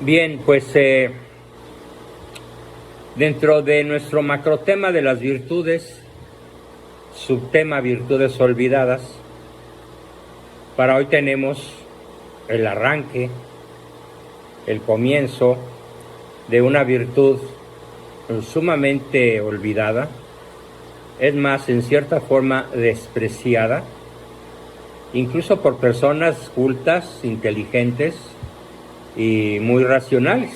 Bien, pues dentro de nuestro macrotema de las virtudes, subtema virtudes olvidadas, para hoy tenemos el arranque, el comienzo de una virtud sumamente olvidada, es más, en cierta forma despreciada, incluso por personas cultas, inteligentes y muy racionales.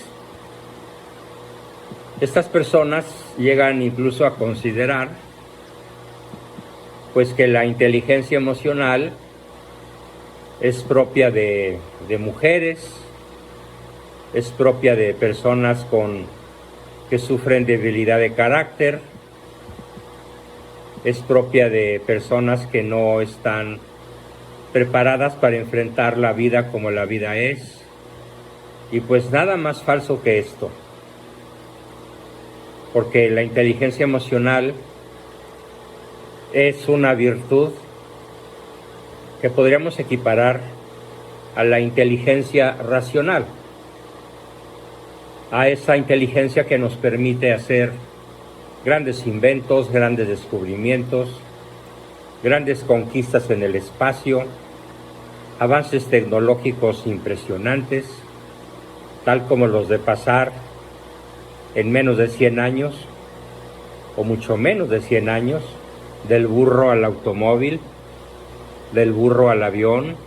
Estas personas llegan incluso a considerar pues que la inteligencia emocional es propia de mujeres, es propia de personas que sufren debilidad de carácter, es propia de personas que no están preparadas para enfrentar la vida como la vida es. Y pues nada más falso que esto, porque la inteligencia emocional es una virtud que podríamos equiparar a la inteligencia racional, a esa inteligencia que nos permite hacer grandes inventos, grandes descubrimientos, grandes conquistas en el espacio, avances tecnológicos impresionantes, tal como los de pasar en menos de 100 años, o mucho menos de 100 años, del burro al automóvil, del burro al avión,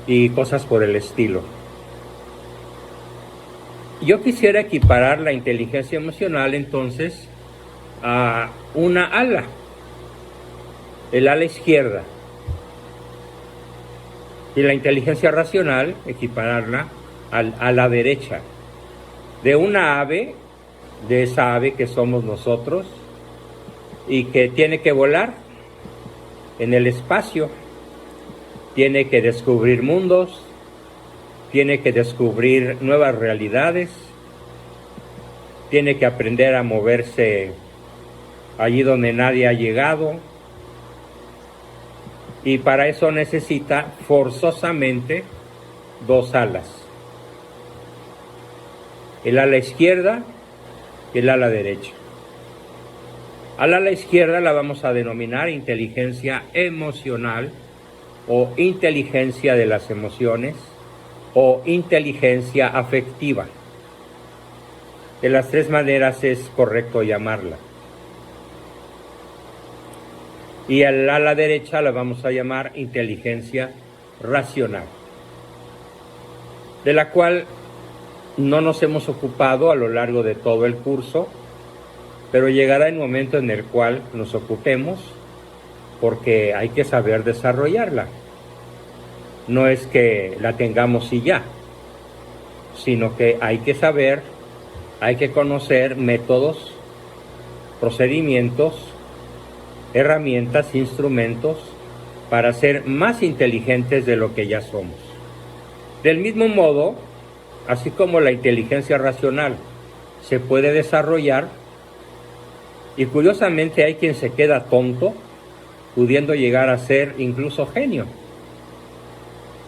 y cosas por el estilo. Yo quisiera equiparar la inteligencia emocional entonces a una ala, el ala izquierda, y la inteligencia racional equipararla a la derecha, de una ave, de esa ave que somos nosotros y que tiene que volar en el espacio, tiene que descubrir mundos, tiene que descubrir nuevas realidades, tiene que aprender a moverse allí donde nadie ha llegado, y para eso necesita forzosamente dos alas, el ala izquierda y el ala derecha. Al ala izquierda la vamos a denominar inteligencia emocional o inteligencia de las emociones o inteligencia afectiva. De las tres maneras es correcto llamarla. Y al ala derecha la vamos a llamar inteligencia racional, de la cual no nos hemos ocupado a lo largo de todo el curso, pero llegará el momento en el cual nos ocupemos, porque hay que saber desarrollarla. No es que la tengamos y ya, sino que hay que saber, hay que conocer métodos, procedimientos, herramientas, instrumentos para ser más inteligentes de lo que ya somos. Del mismo modo, así como la inteligencia racional se puede desarrollar, y curiosamente hay quien se queda tonto, pudiendo llegar a ser incluso genio.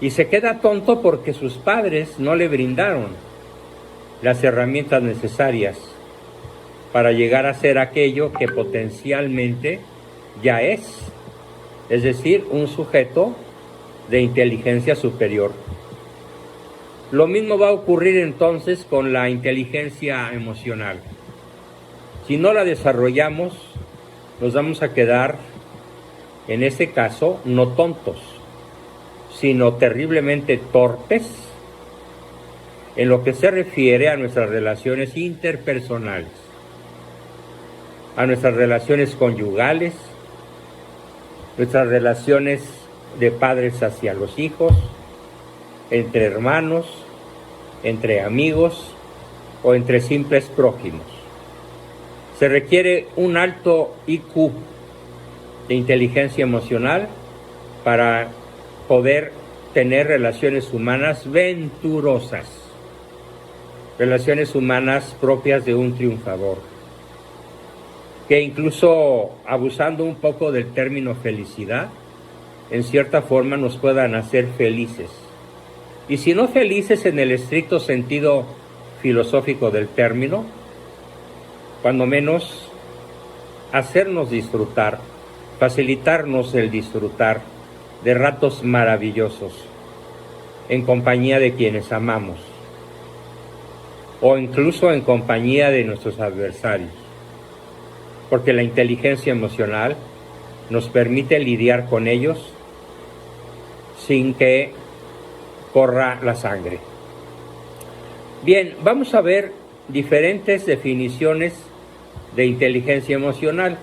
Y se queda tonto porque sus padres no le brindaron las herramientas necesarias para llegar a ser aquello que potencialmente ya es decir, un sujeto de inteligencia superior. Lo mismo va a ocurrir entonces con la inteligencia emocional. Si no la desarrollamos, nos vamos a quedar, en ese caso, no tontos, sino terriblemente torpes en lo que se refiere a nuestras relaciones interpersonales, a nuestras relaciones conyugales, nuestras relaciones de padres hacia los hijos, entre hermanos, entre amigos o entre simples prójimos. Se requiere un alto IQ de inteligencia emocional para poder tener relaciones humanas venturosas, relaciones humanas propias de un triunfador, que incluso abusando un poco del término felicidad, en cierta forma nos puedan hacer felices. Y si no felices en el estricto sentido filosófico del término, cuando menos hacernos disfrutar, facilitarnos el disfrutar de ratos maravillosos en compañía de quienes amamos o incluso en compañía de nuestros adversarios, porque la inteligencia emocional nos permite lidiar con ellos sin que corra la sangre. Bien, vamos a ver diferentes definiciones de inteligencia emocional.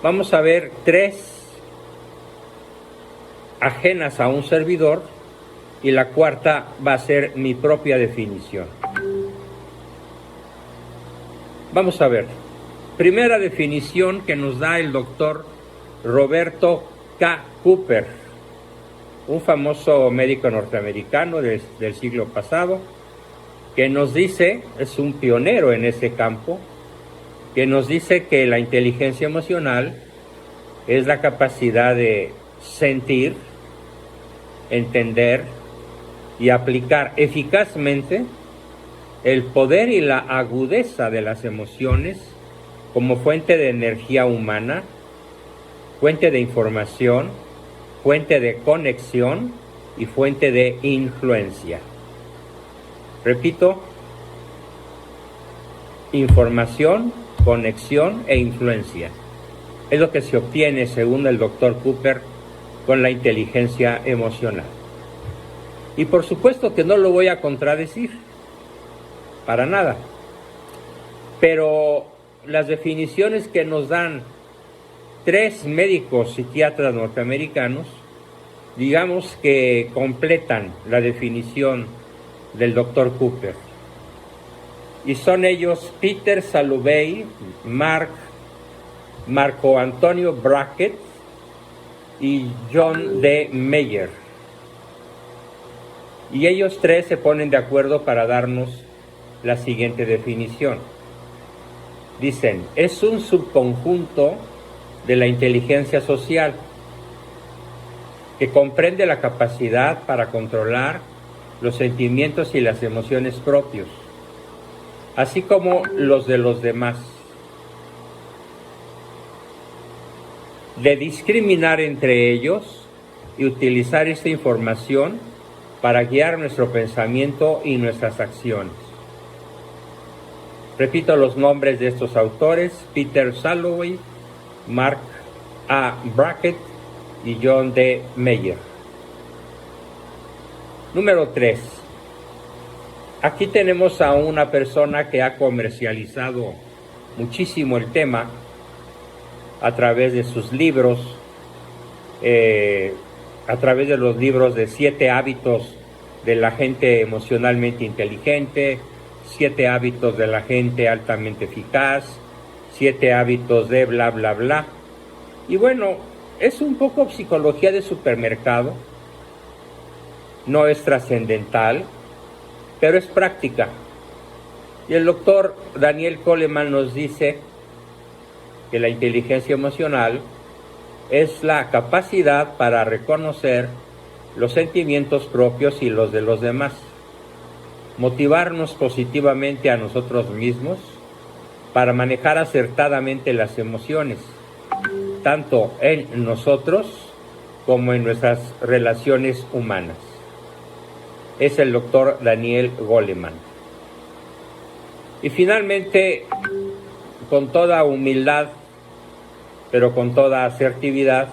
Vamos a ver 3 ajenas a un servidor y la cuarta va a ser mi propia definición. Vamos a ver. Primera definición que nos da el doctor Roberto K. Cooper, un famoso médico norteamericano del siglo pasado, que nos dice, es un pionero en ese campo, que nos dice que la inteligencia emocional es la capacidad de sentir, entender y aplicar eficazmente el poder y la agudeza de las emociones como fuente de energía humana, fuente de información, fuente de conexión y fuente de influencia. Repito, información, conexión e influencia. Es lo que se obtiene, según el doctor Cooper, con la inteligencia emocional. Y por supuesto que no lo voy a contradecir, para nada. Pero las definiciones que nos dan 3 médicos psiquiatras norteamericanos, digamos que completan la definición del doctor Cooper. Y son ellos Peter Salovey, Marco Antonio Brackett y John D. Meyer. Y ellos 3 se ponen de acuerdo para darnos la siguiente definición. Dicen, es un subconjunto de la inteligencia social que comprende la capacidad para controlar los sentimientos y las emociones propios, así como los de los demás, de discriminar entre ellos y utilizar esta información para guiar nuestro pensamiento y nuestras acciones. Repito los nombres de estos autores: Peter Salovey, Mark A. Brackett y John D. Meyer. Número 3. Aquí tenemos a una persona que ha comercializado muchísimo el tema a través de sus libros, a través de los libros de 7 hábitos de la gente emocionalmente inteligente, 7 hábitos de la gente altamente eficaz, 7 hábitos de bla, bla, bla. Y bueno, es un poco psicología de supermercado, no es trascendental, pero es práctica. Y el doctor Daniel Goleman nos dice que la inteligencia emocional es la capacidad para reconocer los sentimientos propios y los de los demás, motivarnos positivamente a nosotros mismos para manejar acertadamente las emociones, tanto en nosotros como en nuestras relaciones humanas. Es el doctor Daniel Goleman. Y finalmente, con toda humildad, pero con toda asertividad,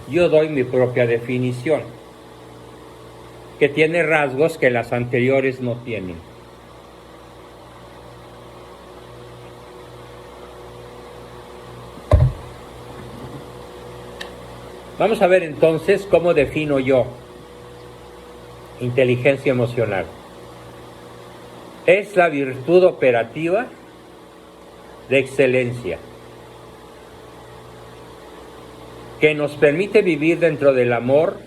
yo doy mi propia definición, que tiene rasgos que las anteriores no tienen. Vamos a ver entonces cómo defino yo inteligencia emocional. Es la virtud operativa de excelencia que nos permite vivir dentro del amor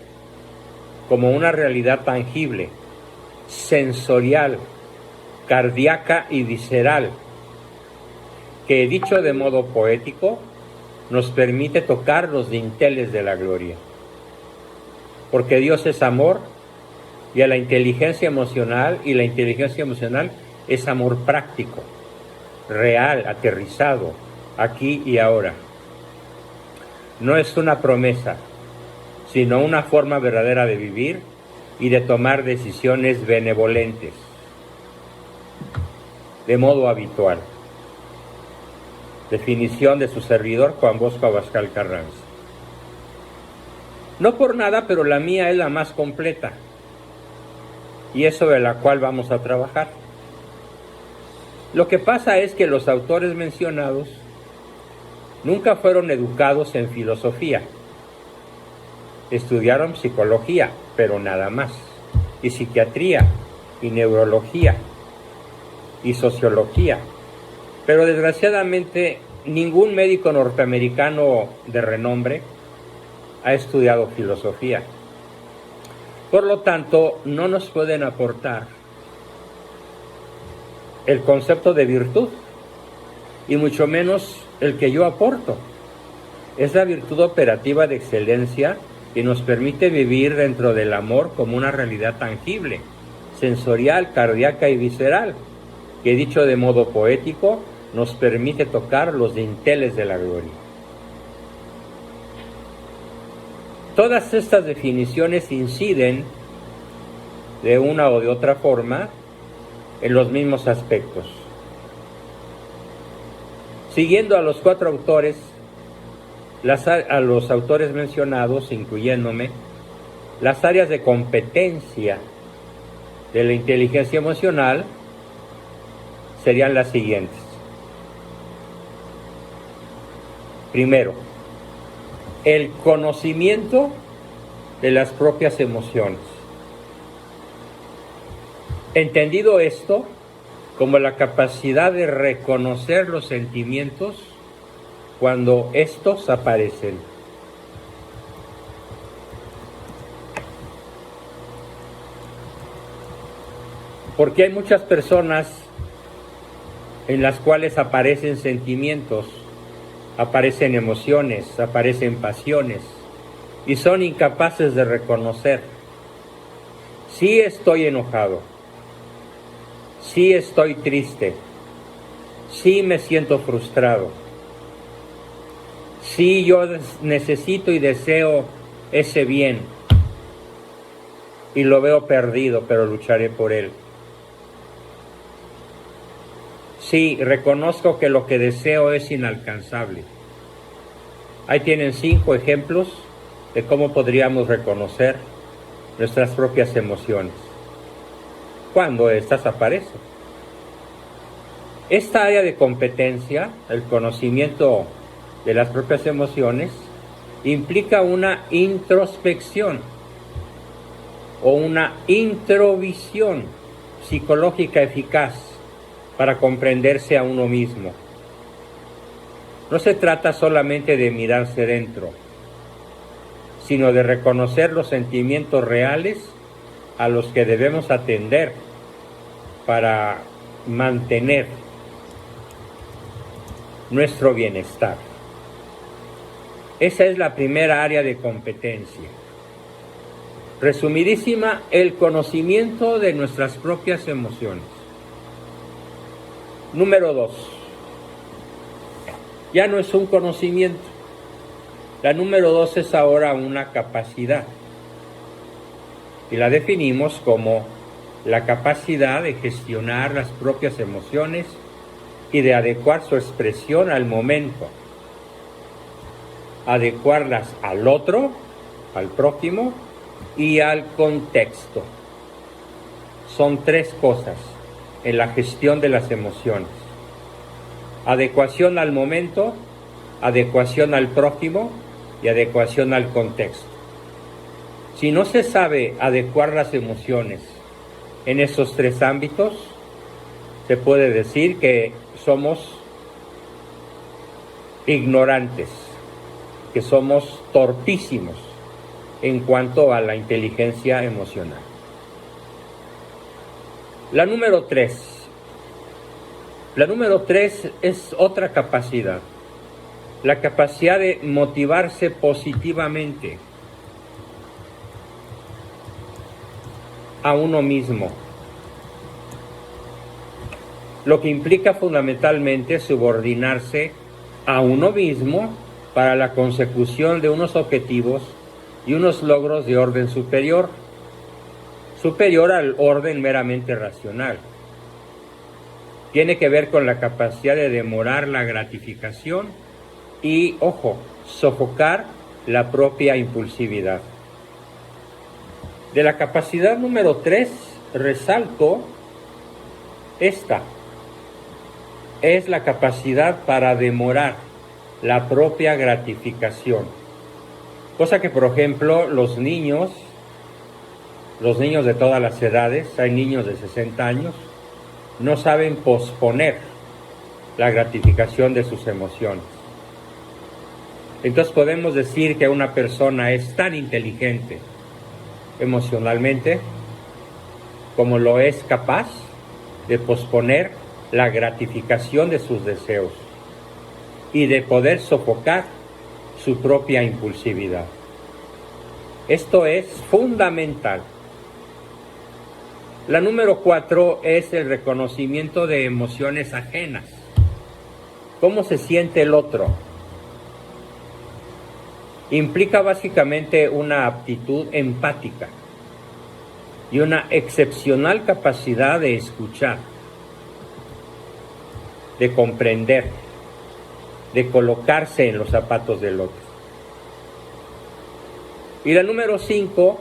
como una realidad tangible, sensorial, cardíaca y visceral, que dicho de modo poético, nos permite tocar los dinteles de la gloria. Porque Dios es amor, y a la inteligencia emocional, y la inteligencia emocional es amor práctico, real, aterrizado, aquí y ahora. No es una promesa, sino una forma verdadera de vivir y de tomar decisiones benevolentes, de modo habitual. Definición de su servidor, Juan Bosco Abascal Carranza. No por nada, pero la mía es la más completa, y es sobre la cual vamos a trabajar. Lo que pasa es que los autores mencionados nunca fueron educados en filosofía. Estudiaron psicología, pero nada más, y psiquiatría, y neurología, y sociología. Pero desgraciadamente ningún médico norteamericano de renombre ha estudiado filosofía. Por lo tanto, no nos pueden aportar el concepto de virtud, y mucho menos el que yo aporto. Es la virtud operativa de excelencia que nos permite vivir dentro del amor como una realidad tangible, sensorial, cardíaca y visceral, que dicho de modo poético, nos permite tocar los dinteles de la gloria. Todas estas definiciones inciden de una o de otra forma en los mismos aspectos. Siguiendo a los cuatro autores, a los autores mencionados, incluyéndome, las áreas de competencia de la inteligencia emocional serían las siguientes. Primero, el conocimiento de las propias emociones. Entendido esto como la capacidad de reconocer los sentimientos cuando estos aparecen. Porque hay muchas personas en las cuales aparecen sentimientos, aparecen emociones, aparecen pasiones, y son incapaces de reconocer. Sí estoy enojado, sí estoy triste, sí me siento frustrado, sí yo necesito y deseo ese bien, y lo veo perdido, pero lucharé por él. Sí, reconozco que lo que deseo es inalcanzable. Ahí tienen 5 ejemplos de cómo podríamos reconocer nuestras propias emociones cuando éstas aparecen. Esta área de competencia, el conocimiento de las propias emociones, implica una introspección o una introvisión psicológica eficaz para comprenderse a uno mismo. No se trata solamente de mirarse dentro, sino de reconocer los sentimientos reales a los que debemos atender para mantener nuestro bienestar. Esa es la primera área de competencia. Resumidísima, el conocimiento de nuestras propias emociones. Número 2. Ya no es un conocimiento. La número 2 es ahora una capacidad. Y la definimos como la capacidad de gestionar las propias emociones y de adecuar su expresión al momento. Adecuarlas al otro, al prójimo y al contexto. Son 3 cosas en la gestión de las emociones: adecuación al momento, adecuación al prójimo y adecuación al contexto. Si no se sabe adecuar las emociones en esos 3 ámbitos, se puede decir que somos ignorantes, que somos torpísimos en cuanto a la inteligencia emocional. La número 3. La número 3 es otra capacidad, la capacidad de motivarse positivamente. a uno mismo, lo que implica fundamentalmente subordinarse a uno mismo para la consecución de unos objetivos y unos logros de orden superior al orden meramente racional. Tiene que ver con la capacidad de demorar la gratificación y, ojo, sofocar la propia impulsividad. De la capacidad número 3, resalto esta. Es la capacidad para demorar la propia gratificación. Cosa que, por ejemplo, los niños de todas las edades, hay niños de 60 años, no saben posponer la gratificación de sus emociones. Entonces podemos decir que una persona es tan inteligente emocionalmente como lo es capaz de posponer la gratificación de sus deseos y de poder sofocar su propia impulsividad. Esto es fundamental. La número 4 es el reconocimiento de emociones ajenas. ¿Cómo se siente el otro? Implica básicamente una aptitud empática y una excepcional capacidad de escuchar, de comprender, de colocarse en los zapatos del otro. Y la número 5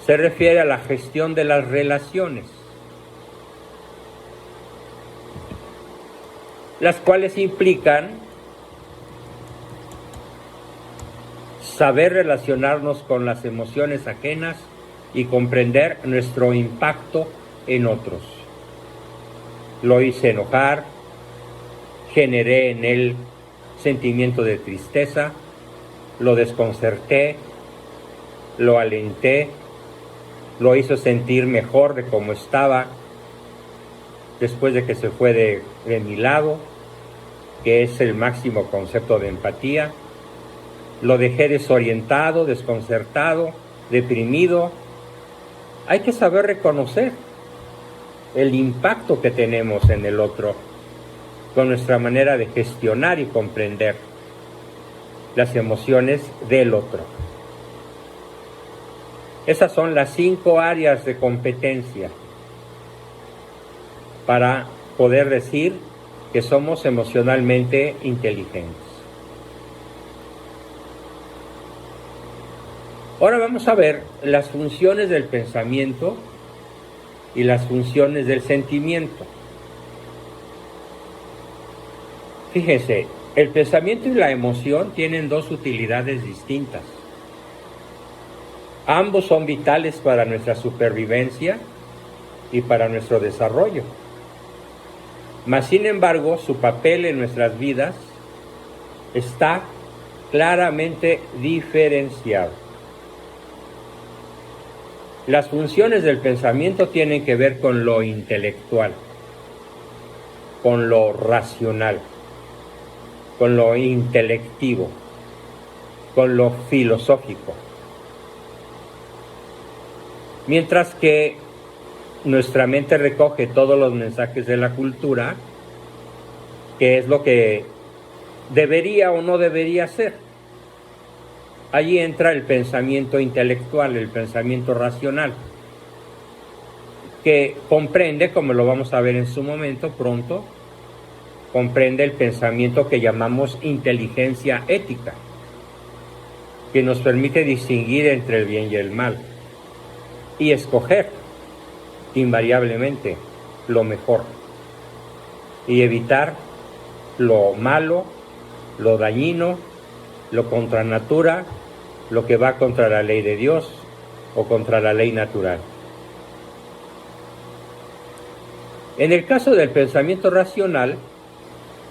se refiere a la gestión de las relaciones, las cuales implican saber relacionarnos con las emociones ajenas y comprender nuestro impacto en otros. Lo hice enojar, generé en él sentimiento de tristeza, lo desconcerté, lo alenté, lo hizo sentir mejor de cómo estaba después de que se fue de mi lado, que es el máximo concepto de empatía. Lo dejé desorientado, desconcertado, deprimido. Hay que saber reconocer el impacto que tenemos en el otro con nuestra manera de gestionar y comprender las emociones del otro. Esas son las 5 áreas de competencia para poder decir que somos emocionalmente inteligentes. Ahora vamos a ver las funciones del pensamiento y las funciones del sentimiento. Fíjense, el pensamiento y la emoción tienen 2 utilidades distintas. Ambos son vitales para nuestra supervivencia y para nuestro desarrollo. Mas, sin embargo, su papel en nuestras vidas está claramente diferenciado. Las funciones del pensamiento tienen que ver con lo intelectual, con lo racional, con lo intelectivo, con lo filosófico. Mientras que nuestra mente recoge todos los mensajes de la cultura, que es lo que debería o no debería ser. Allí entra el pensamiento intelectual, el pensamiento racional, que comprende, como lo vamos a ver en su momento, pronto, comprende el pensamiento que llamamos inteligencia ética, que nos permite distinguir entre el bien y el mal y escoger invariablemente lo mejor y evitar lo malo, lo dañino, lo contra natura, lo que va contra la ley de Dios o contra la ley natural. En el caso del pensamiento racional,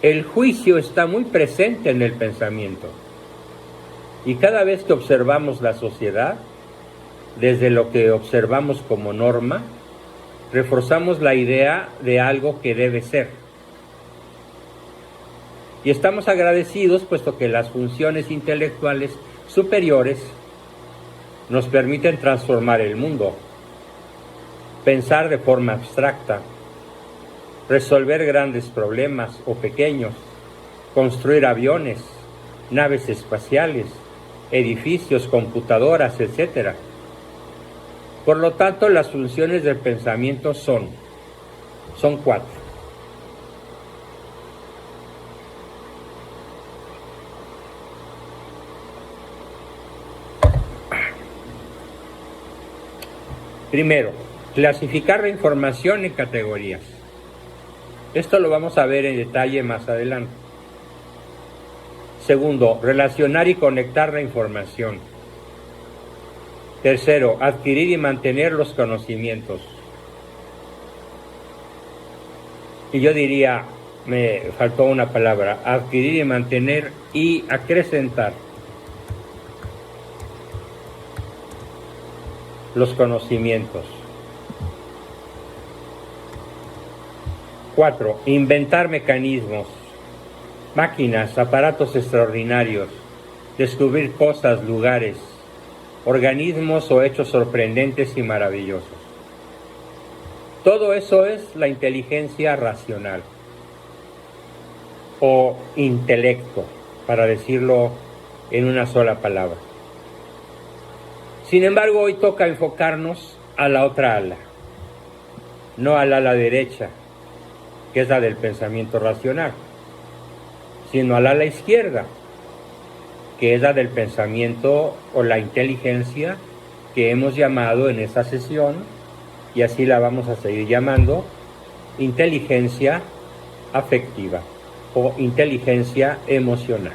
el juicio está muy presente en el pensamiento. Y cada vez que observamos la sociedad, desde lo que observamos como norma, reforzamos la idea de algo que debe ser. Y estamos agradecidos puesto que las funciones intelectuales superiores nos permiten transformar el mundo pensar de forma abstracta, resolver grandes problemas o pequeños, construir aviones, naves espaciales, edificios, computadoras, etc. Por lo tanto, las funciones del pensamiento son 4. Primero, clasificar la información en categorías. Esto lo vamos a ver en detalle más adelante. Segundo, relacionar y conectar la información. Tercero, adquirir y mantener los conocimientos. Y yo diría, me faltó una palabra, adquirir y mantener y acrecentar los conocimientos. 4. Inventar mecanismos, máquinas, aparatos extraordinarios, descubrir cosas, lugares, organismos o hechos sorprendentes y maravillosos. Todo eso es la inteligencia racional o intelecto, para decirlo en una sola palabra. Sin embargo, hoy toca enfocarnos a la otra ala, no al ala derecha, que es la del pensamiento racional, sino al ala izquierda, que es la del pensamiento o la inteligencia que hemos llamado en esta sesión, y así la vamos a seguir llamando, inteligencia afectiva o inteligencia emocional.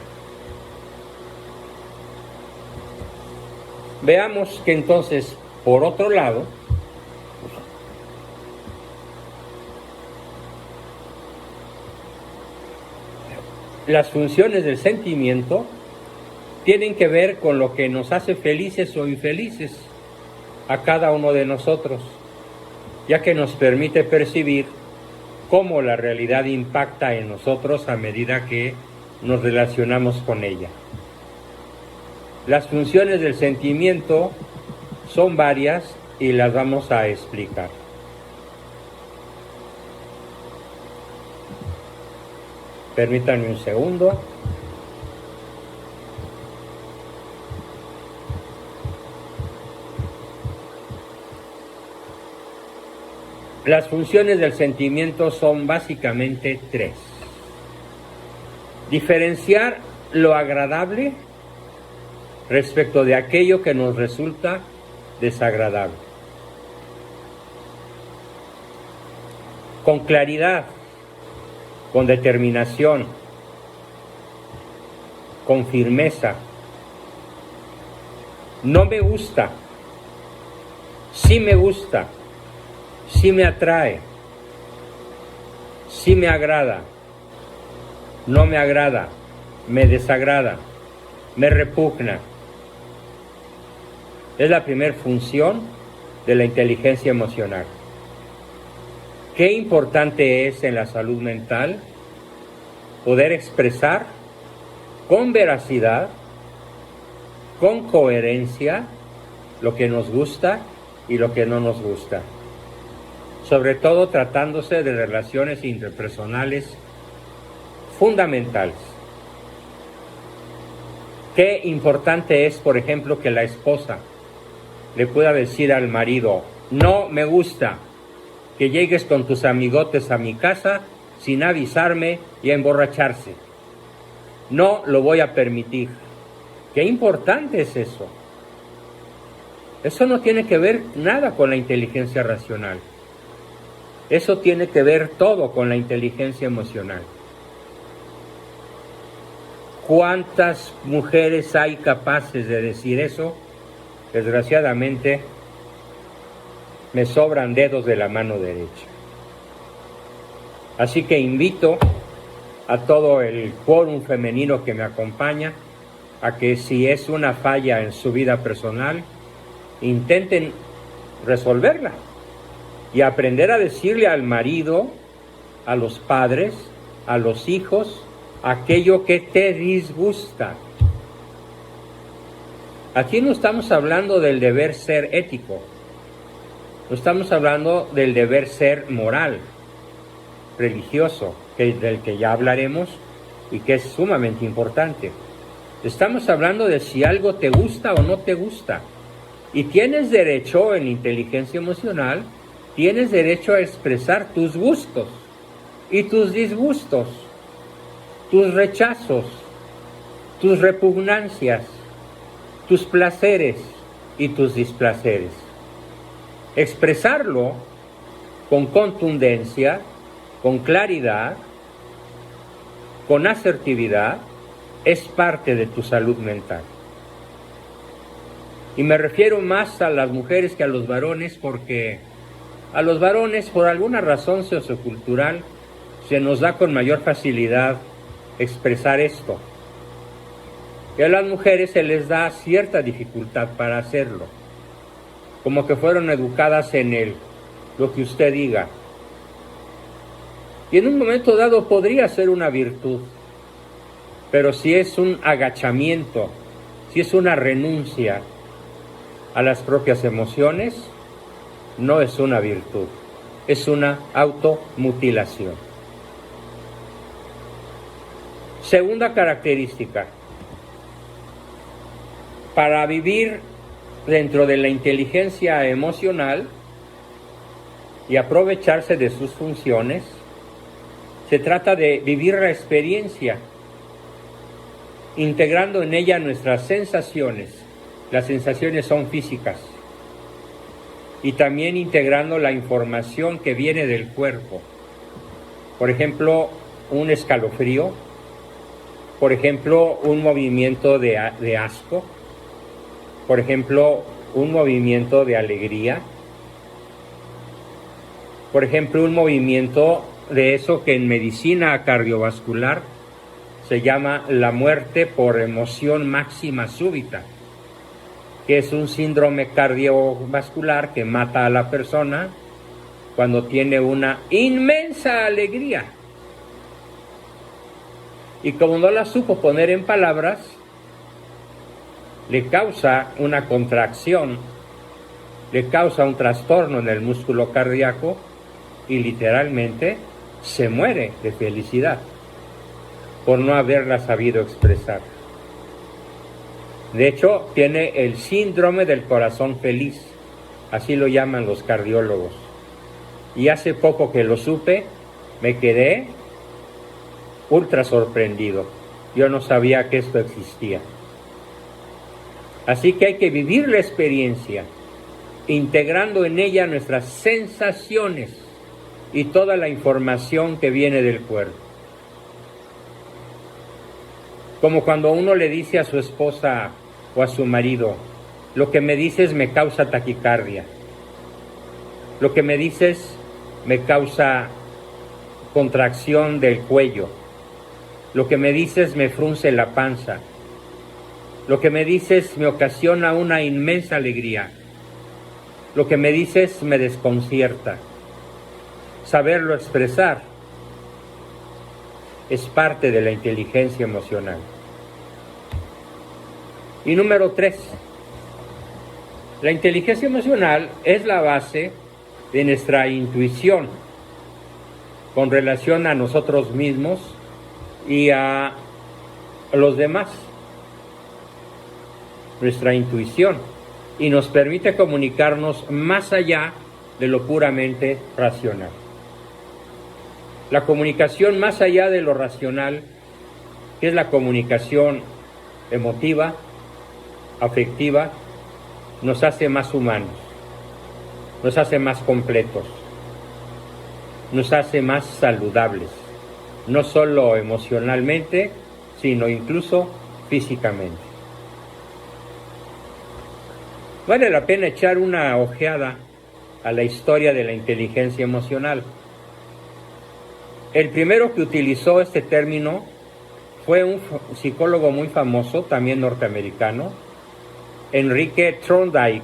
Veamos que entonces, por otro lado, las funciones del sentimiento tienen que ver con lo que nos hace felices o infelices a cada uno de nosotros, ya que nos permite percibir cómo la realidad impacta en nosotros a medida que nos relacionamos con ella. Las funciones del sentimiento son varias y las vamos a explicar. Permítanme un segundo. Las funciones del sentimiento son básicamente 3. Diferenciar lo agradable respecto de aquello que nos resulta desagradable. Con claridad, con determinación, con firmeza. No me gusta, sí me gusta, sí me atrae, sí me agrada, no me agrada, me desagrada, me repugna. Es la primera función de la inteligencia emocional. Qué importante es en la salud mental poder expresar con veracidad, con coherencia, lo que nos gusta y lo que no nos gusta. Sobre todo tratándose de relaciones interpersonales fundamentales. Qué importante es, por ejemplo, que la esposa le pueda decir al marido: no me gusta que llegues con tus amigotes a mi casa sin avisarme y a emborracharse. No lo voy a permitir. Qué importante es eso. Eso no tiene que ver nada con la inteligencia racional. Eso tiene que ver todo con la inteligencia emocional. ¿Cuántas mujeres hay capaces de decir eso? Desgraciadamente, me sobran dedos de la mano derecha. Así que invito a todo el quórum femenino que me acompaña a que, si es una falla en su vida personal, intenten resolverla y aprender a decirle al marido, a los padres, a los hijos, aquello que te disgusta. Aquí no estamos hablando del deber ser ético. No estamos hablando del deber ser moral, religioso, del que ya hablaremos y que es sumamente importante. Estamos hablando de si algo te gusta o no te gusta. Y tienes derecho, en inteligencia emocional, tienes derecho a expresar tus gustos y tus disgustos, tus rechazos, tus repugnancias, tus placeres y tus displaceres. Expresarlo con contundencia, con claridad, con asertividad, es parte de tu salud mental. Y me refiero más a las mujeres que a los varones, porque a los varones, por alguna razón sociocultural, se nos da con mayor facilidad expresar esto. Y a las mujeres se les da cierta dificultad para hacerlo, como que fueron educadas en lo que usted diga. Y en un momento dado podría ser una virtud, pero si es un agachamiento, si es una renuncia a las propias emociones, no es una virtud, es una automutilación. Segunda característica, para vivir dentro de la inteligencia emocional y aprovecharse de sus funciones, se trata de vivir la experiencia, integrando en ella nuestras sensaciones. Las sensaciones son físicas. Y también integrando la información que viene del cuerpo. Por ejemplo, un escalofrío. Por ejemplo, un movimiento de asco. Por ejemplo, un movimiento de alegría. Por ejemplo, un movimiento de eso que en medicina cardiovascular se llama la muerte por emoción máxima súbita, que es un síndrome cardiovascular que mata a la persona cuando tiene una inmensa alegría. Y como no la supo poner en palabras, le causa una contracción, le causa un trastorno en el músculo cardíaco y literalmente se muere de felicidad por no haberla sabido expresar. De hecho, tiene el síndrome del corazón feliz, así lo llaman los cardiólogos. Y hace poco que lo supe, me quedé ultra sorprendido. Yo no sabía que esto existía. Así que hay que vivir la experiencia, integrando en ella nuestras sensaciones y toda la información que viene del cuerpo. Como cuando uno le dice a su esposa o a su marido, lo que me dices me causa taquicardia, lo que me dices me causa contracción del cuello, lo que me dices me frunce la panza, lo que me dices me ocasiona una inmensa alegría, lo que me dices me desconcierta. Saberlo expresar es parte de la inteligencia emocional. Y número 3, la inteligencia emocional es la base de nuestra intuición con relación a nosotros mismos y a los demás. Nuestra intuición, y nos permite comunicarnos más allá de lo puramente racional. La comunicación más allá de lo racional, que es la comunicación emotiva, afectiva, nos hace más humanos, nos hace más completos, nos hace más saludables, no solo emocionalmente, sino incluso físicamente. Vale la pena echar una ojeada a la historia de la inteligencia emocional. El primero que utilizó este término fue un psicólogo muy famoso, también norteamericano, Enrique Thorndike,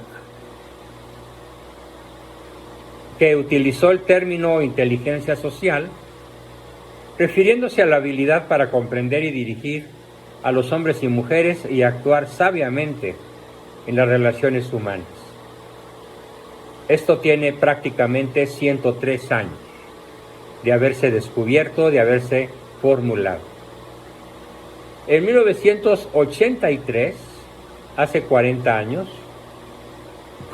que utilizó el término inteligencia social, refiriéndose a la habilidad para comprender y dirigir a los hombres y mujeres y actuar sabiamente en las relaciones humanas. Esto tiene prácticamente 103 años de haberse descubierto, de haberse formulado. En 1983, hace 40 años,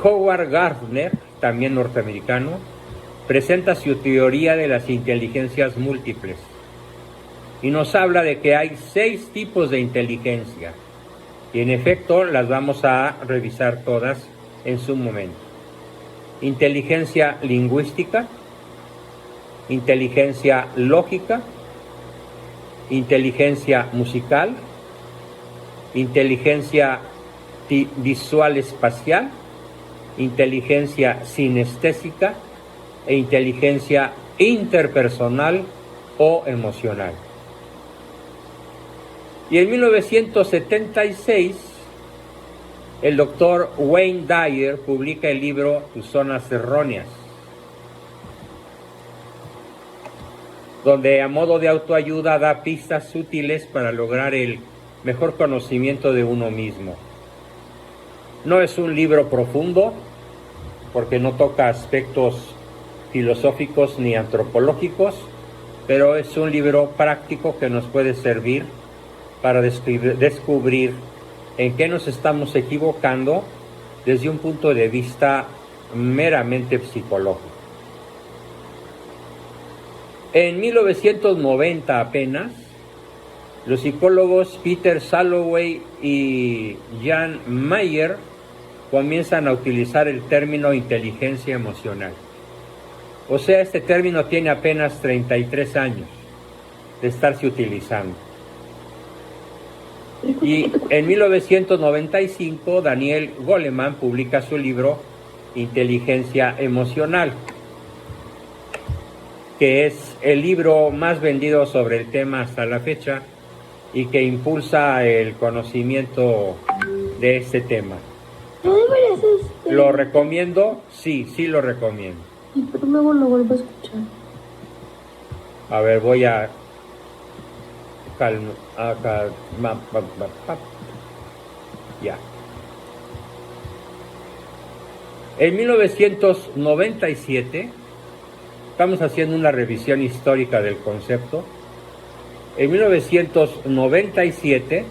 Howard Gardner, también norteamericano, presenta su teoría de las inteligencias múltiples y nos habla de que hay 6 tipos de inteligencia y en efecto las vamos a revisar todas en su momento. Inteligencia lingüística, inteligencia lógica, inteligencia musical, inteligencia visual espacial, inteligencia sinestésica e inteligencia interpersonal o emocional. Y en 1976, el doctor Wayne Dyer publica el libro Tus zonas erróneas, donde a modo de autoayuda da pistas útiles para lograr el mejor conocimiento de uno mismo. No es un libro profundo, porque no toca aspectos filosóficos ni antropológicos, pero es un libro práctico que nos puede servir para descubrir en qué nos estamos equivocando desde un punto de vista meramente psicológico. En 1990 apenas, los psicólogos Peter Salovey y Jan Mayer comienzan a utilizar el término inteligencia emocional. O sea, este término tiene apenas 33 años de estarse utilizando. Y en 1995 Daniel Goleman publica su libro Inteligencia Emocional, que es el libro más vendido sobre el tema hasta la fecha y que impulsa el conocimiento de este tema. ¿Lo recomiendo? Sí, sí lo recomiendo. Y pero luego lo vuelvo a escuchar. A ver, voy a ya. En 1997, estamos haciendo una revisión histórica del concepto. En 1997,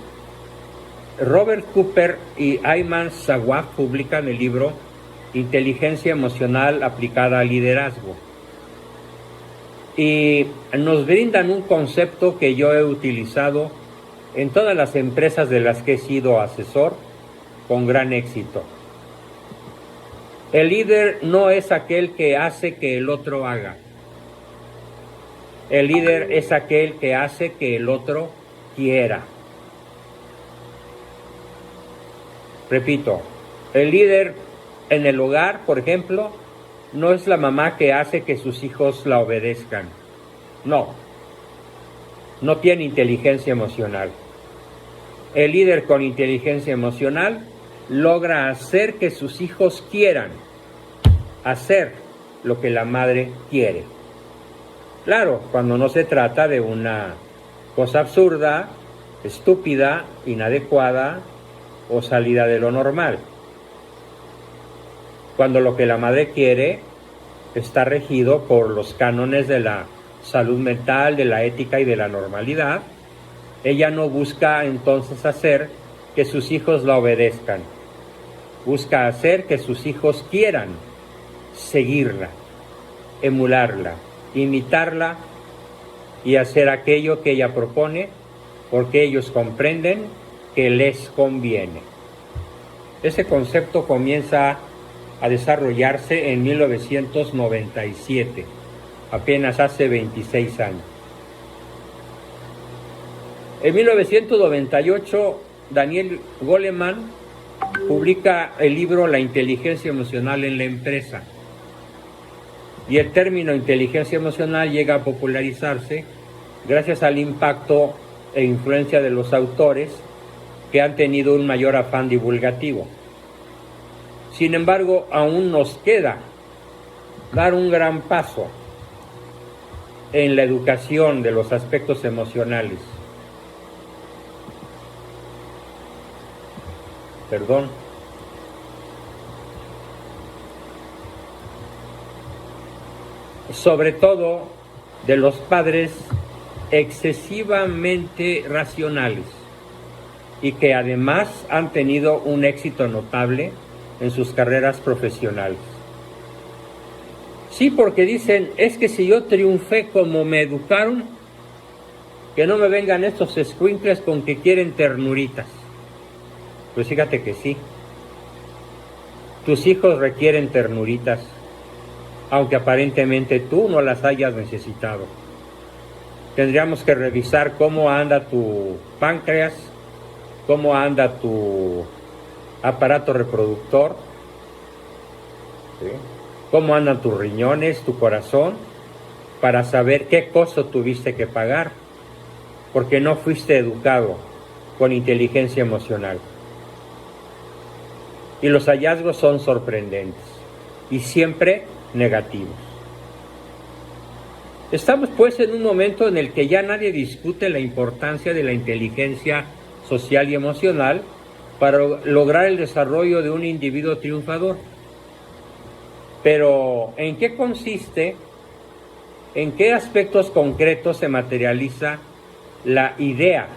Robert Cooper y Ayman Sawaf publican el libro Inteligencia Emocional aplicada al liderazgo. Y nos brindan un concepto que yo he utilizado en todas las empresas de las que he sido asesor con gran éxito. El líder no es aquel que hace que el otro haga. El líder es aquel que hace que el otro quiera. Repito, el líder en el hogar, por ejemplo, no es la mamá que hace que sus hijos la obedezcan. No tiene inteligencia emocional. El líder con inteligencia emocional logra hacer que sus hijos quieran hacer lo que la madre quiere. Claro, cuando no se trata de una cosa absurda, estúpida, inadecuada o salida de lo normal. Cuando lo que la madre quiere está regido por los cánones de la salud mental, de la ética y de la normalidad, ella no busca entonces hacer que sus hijos la obedezcan. Busca hacer que sus hijos quieran seguirla, emularla, imitarla y hacer aquello que ella propone porque ellos comprenden que les conviene. Ese concepto comienza a desarrollarse en 1997, apenas hace 26 años. En 1998, Daniel Goleman publica el libro La inteligencia emocional en la empresa. Y el término inteligencia emocional llega a popularizarse gracias al impacto e influencia de los autores que han tenido un mayor afán divulgativo. Sin embargo, aún nos queda dar un gran paso en la educación de los aspectos emocionales. sobre todo de los padres excesivamente racionales y que además han tenido un éxito notable en sus carreras profesionales. Sí, porque dicen, es que si yo triunfé como me educaron, que no me vengan estos escuincles con que quieren ternuritas. Pues fíjate que sí. Tus hijos requieren ternuritas, aunque aparentemente tú no las hayas necesitado. Tendríamos que revisar cómo anda tu páncreas, cómo anda tu aparato reproductor, ¿sí? Cómo andan tus riñones, tu corazón, para saber qué costo tuviste que pagar, porque no fuiste educado con inteligencia emocional. Y los hallazgos son sorprendentes y siempre negativos. Estamos pues en un momento en el que ya nadie discute la importancia de la inteligencia social y emocional para lograr el desarrollo de un individuo triunfador. Pero, ¿en qué consiste? ¿En qué aspectos concretos se materializa la idea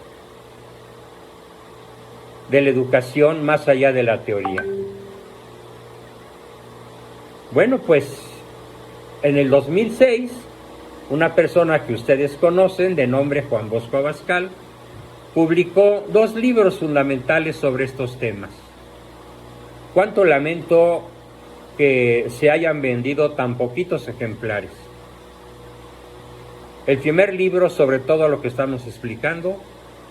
de la educación más allá de la teoría? Bueno, pues en el 2006, una persona que ustedes conocen, de nombre Juan Bosco Abascal, publicó 2 libros fundamentales sobre estos temas. Cuánto lamento que se hayan vendido tan poquitos ejemplares. El primer libro, sobre todo lo que estamos explicando,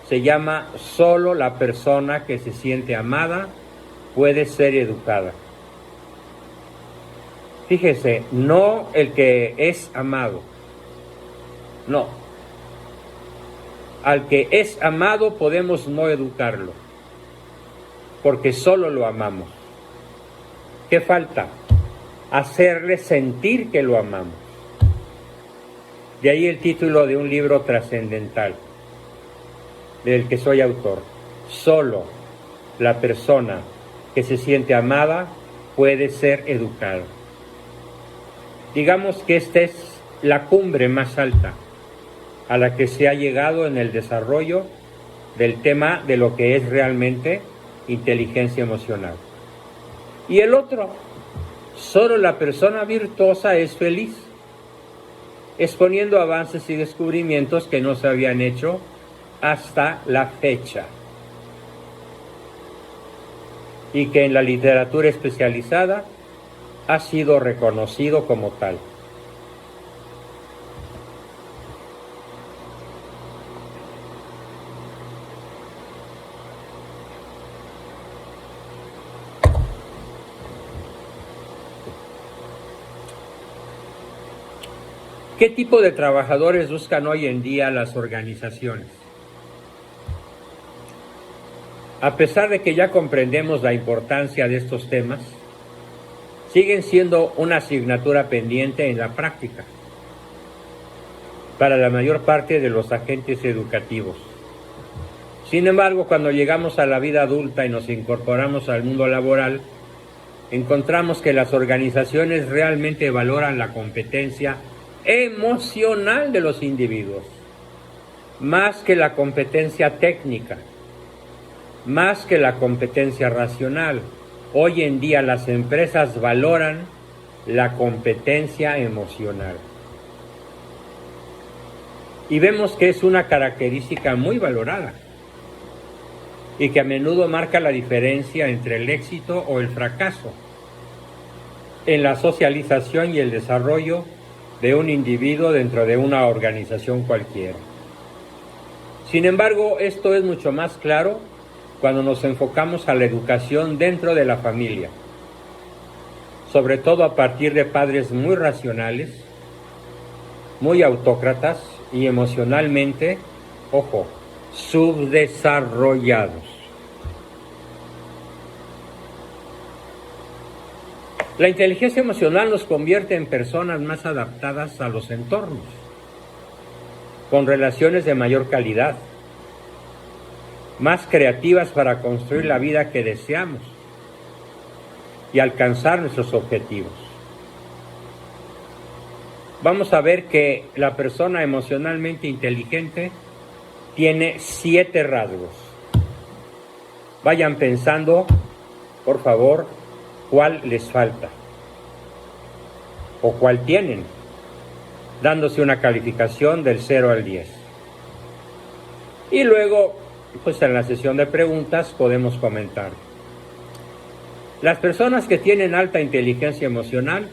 se llama Solo la persona que se siente amada puede ser educada. Fíjese, no el que es amado, no. Al que es amado podemos no educarlo, porque solo lo amamos. ¿Qué falta? Hacerle sentir que lo amamos. De ahí el título de un libro trascendental, del que soy autor. Solo la persona que se siente amada puede ser educada. Digamos que esta es la cumbre más alta a la que se ha llegado en el desarrollo del tema de lo que es realmente inteligencia emocional. Y el otro, solo la persona virtuosa es feliz, exponiendo avances y descubrimientos que no se habían hecho hasta la fecha, y que en la literatura especializada ha sido reconocido como tal. ¿Qué tipo de trabajadores buscan hoy en día las organizaciones? A pesar de que ya comprendemos la importancia de estos temas, siguen siendo una asignatura pendiente en la práctica para la mayor parte de los agentes educativos. Sin embargo, cuando llegamos a la vida adulta y nos incorporamos al mundo laboral, encontramos que las organizaciones realmente valoran la competencia emocional de los individuos, más que la competencia técnica, más que la competencia racional. Hoy en día las empresas valoran la competencia emocional. Y vemos que es una característica muy valorada y que a menudo marca la diferencia entre el éxito o el fracaso en la socialización y el desarrollo de un individuo dentro de una organización cualquiera. Sin embargo, esto es mucho más claro cuando nos enfocamos a la educación dentro de la familia, sobre todo a partir de padres muy racionales, muy autócratas y emocionalmente, ojo, subdesarrollados. La inteligencia emocional nos convierte en personas más adaptadas a los entornos, con relaciones de mayor calidad, más creativas para construir la vida que deseamos y alcanzar nuestros objetivos. vamos a ver que la persona emocionalmente inteligente tiene 7 rasgos. Vayan pensando, por favor, cuál les falta o cuál tienen, dándose una calificación del 0 al 10. Y luego, pues en la sesión de preguntas podemos comentar. Las personas que tienen alta inteligencia emocional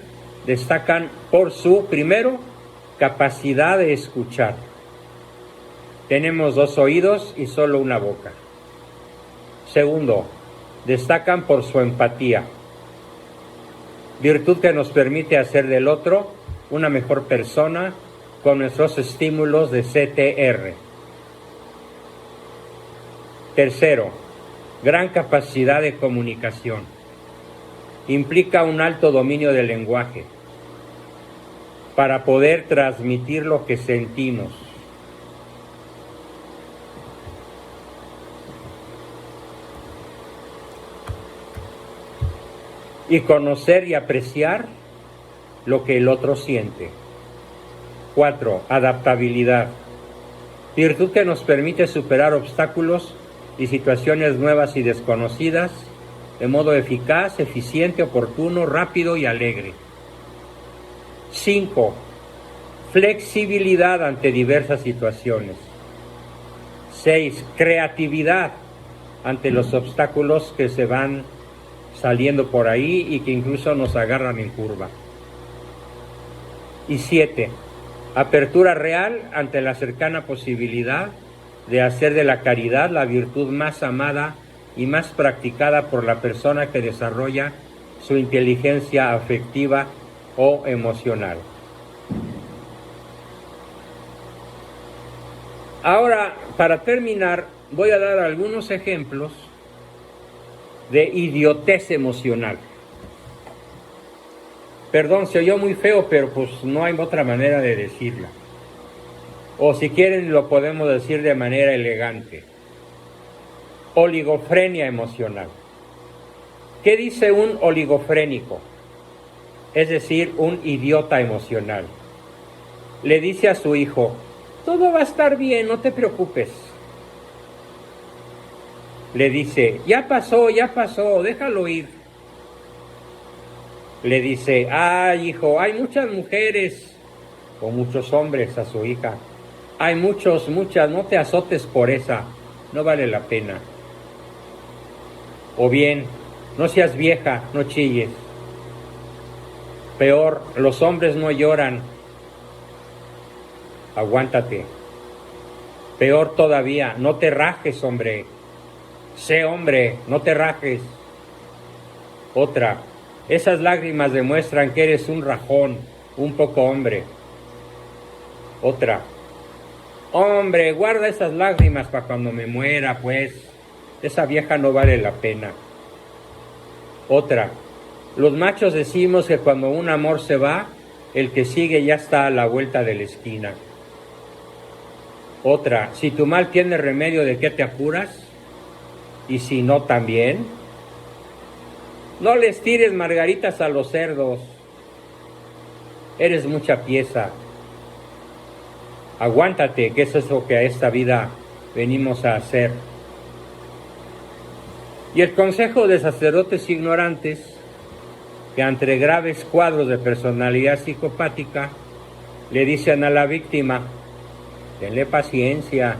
destacan por su, primero, capacidad de escuchar. Tenemos 2 oídos y solo una boca. Segundo, destacan por su empatía, virtud que nos permite hacer del otro una mejor persona con nuestros estímulos de CTR. Tercero, gran capacidad de comunicación. Implica un alto dominio del lenguaje para poder transmitir lo que sentimos. Y conocer y apreciar lo que el otro siente. 4. Adaptabilidad. Virtud que nos permite superar obstáculos y situaciones nuevas y desconocidas de modo eficaz, eficiente, oportuno, rápido y alegre. 5. Flexibilidad ante diversas situaciones. 6. Creatividad ante los obstáculos que se van saliendo por ahí y que incluso nos agarran en curva. Y 7. Apertura real ante la cercana posibilidad de hacer de la caridad la virtud más amada y más practicada por la persona que desarrolla su inteligencia afectiva o emocional. Ahora, para terminar, voy a dar algunos ejemplos de idiotez emocional. Perdón, se oyó muy feo, pero pues no hay otra manera de decirla. O si quieren lo podemos decir de manera elegante. Oligofrenia emocional. ¿Qué dice un oligofrénico? Es decir, un idiota emocional. Le dice a su hijo, todo va a estar bien, no te preocupes. Le dice, ya pasó, déjalo ir. Le dice, ay hijo, hay muchas mujeres o muchos hombres a su hija. Hay muchas, no te azotes por esa, no vale la pena. O bien, no seas vieja, no chilles. Peor, los hombres no lloran. Aguántate. Peor todavía, no te rajes, hombre. Sé hombre, no te rajes. Otra, esas lágrimas demuestran que eres un rajón, un poco hombre. Otra, hombre, guarda esas lágrimas para cuando me muera, pues. Esa vieja no vale la pena. Otra, los machos decimos que cuando un amor se va, el que sigue ya está a la vuelta de la esquina. Otra, si tu mal tiene remedio, ¿de qué te apuras? Y si no, también. No les tires margaritas a los cerdos. Eres mucha pieza. Aguántate, que eso es lo que a esta vida venimos a hacer. Y el consejo de sacerdotes ignorantes, que ante graves cuadros de personalidad psicopática, le dicen a la víctima, tenle paciencia,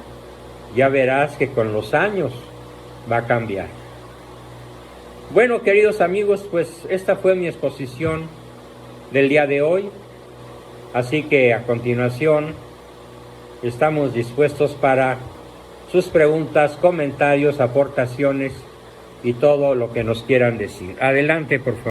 ya verás que con los años va a cambiar. Bueno, queridos amigos, pues esta fue mi exposición del día de hoy, así que a continuación estamos dispuestos para sus preguntas, comentarios, aportaciones y todo lo que nos quieran decir. Adelante, por favor.